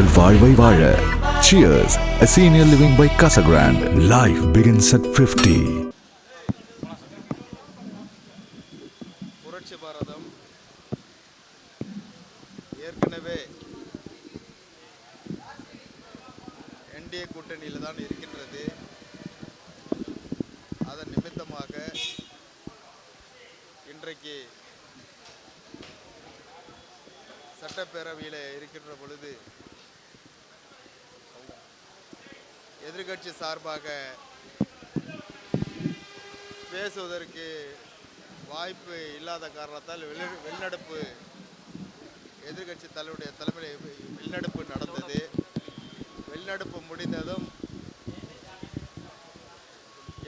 உங்கள் வாழ்வை வாழ. Cheers, a senior living by Casa Grande. Life begins at 50. புரட்சி பாரதம் ஏற்கனவே என்டிஏ கூட்டணியில் தான் இருக்கின்றது. அதன் நிமித்தமாக இன்றைக்கு சட்டப்பேரவையில் இருக்கின்ற பொழுது எதிர்கட்சி சார்பாக பேசுவதற்கு வாய்ப்பு இல்லாத காரணத்தால் வெளிநடப்பு எதிர்கட்சி தலைவருடைய தலைமையில் வெளிநடப்பு நடந்தது. வெளிநடப்பு முடிந்ததும்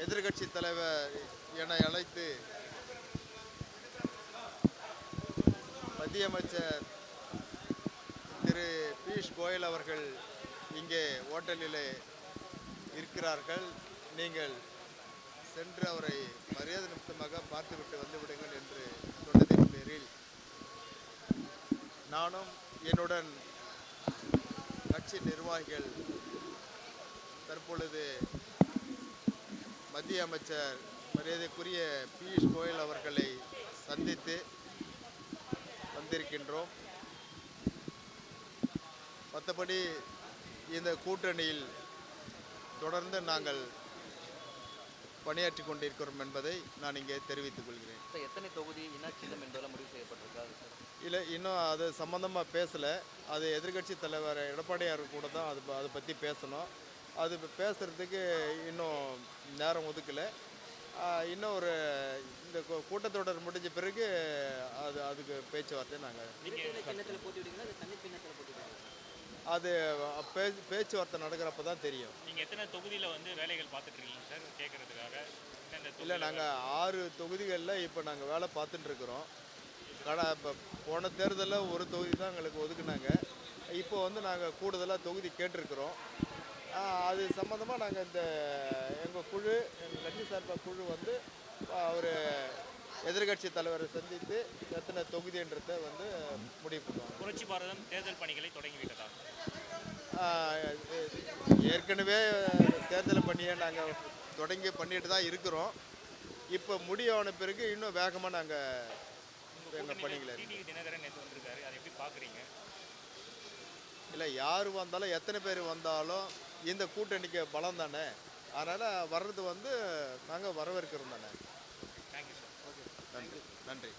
எதிர்கட்சி தலைவர் என அழைத்து மத்திய அமைச்சர் திரு பியூஷ் கோயல் அவர்கள் இங்கே ஹோட்டலிலே இருக்கிறார்கள், நீங்கள் சென்று அவரை மரியாதை நிமித்தமாக பார்த்துவிட்டு வந்து விடுங்கள் என்று சொன்னதின் பேரில் நானும் என்னுடன் கட்சி நிர்வாகிகள் தற்பொழுது மத்திய அமைச்சர் மரியாதைக்குரிய பியூஷ் கோயல் அவர்களை சந்தித்து வந்திருக்கின்றோம். மற்றபடி இந்த கூட்டணியில் தொடர்ந்து நாங்கள் பணியாற்றி கொண்டிருக்கிறோம் என்பதை நான் இங்கே தெரிவித்துக் கொள்கிறேன். எத்தனை தொகுதி இனச்சின்னம் என்பதெல்லாம் முடிவு செய்யப்பட்டிருக்காது? இல்லை, இன்னும் அது சம்மந்தமாக பேசலை. அது எதிர்கட்சி தலைவர் எடப்பாடியார் கூட தான் அதை பற்றி பேசணும். அது பேசுகிறதுக்கு இன்னும் நேரம் ஒதுக்கலை. இன்னும் ஒரு இந்த கூட்டத்தொடர் முடிஞ்ச பிறகு அதுக்கு பேச்சுவார்த்தை நாங்கள் அது பேச்சுவார்த்தை நடக்கிறப்ப தான் தெரியும். நீங்கள் எத்தனை தொகுதியில் வேலைகள் பார்த்துட்ருக்கீங்க சார் கேட்குறதுக்காக? இல்லை, நாங்கள் 6 தொகுதிகளில் இப்போ நாங்கள் வேலை பார்த்துட்டுருக்குறோம். இப்போ போன தேர்தலில் ஒரு தொகுதி தான் எங்களுக்கு ஒதுக்குனாங்க. இப்போ நாங்கள் கூடுதலாக தொகுதி கேட்டிருக்கிறோம். அது சம்மந்தமாக நாங்கள் எங்கள் குழு, எங்கள் கட்சி சார்பாக குழு அவர் எதிர்கட்சி தலைவரை சந்தித்து எத்தனை தொகுதின்றதை முடிவு பண்ணுவாங்க. புரட்சி பாரதம் தேர்தல் பணிகளை தொடங்கிவிட்டதா? ஏற்கனவே தேர்தல் பணியை நாங்கள் பண்ணிட்டு தான் இருக்கிறோம். இப்போ முடிவான பிறகு இன்னும் வேகமாக நாங்கள் எங்கள் பணிகளை தினகரன் நேற்று வந்திருக்காரு, அதை எப்படி பார்க்குறீங்க? இல்லை, யார் வந்தாலும் எத்தனை பேர் வந்தாலும் இந்த கூட்டணிக்கு பலம் தானே, அதனால் வர்றது நாங்கள் வரவேற்கிறோம் தானே. Thank you sir. ஓகே, நன்றி.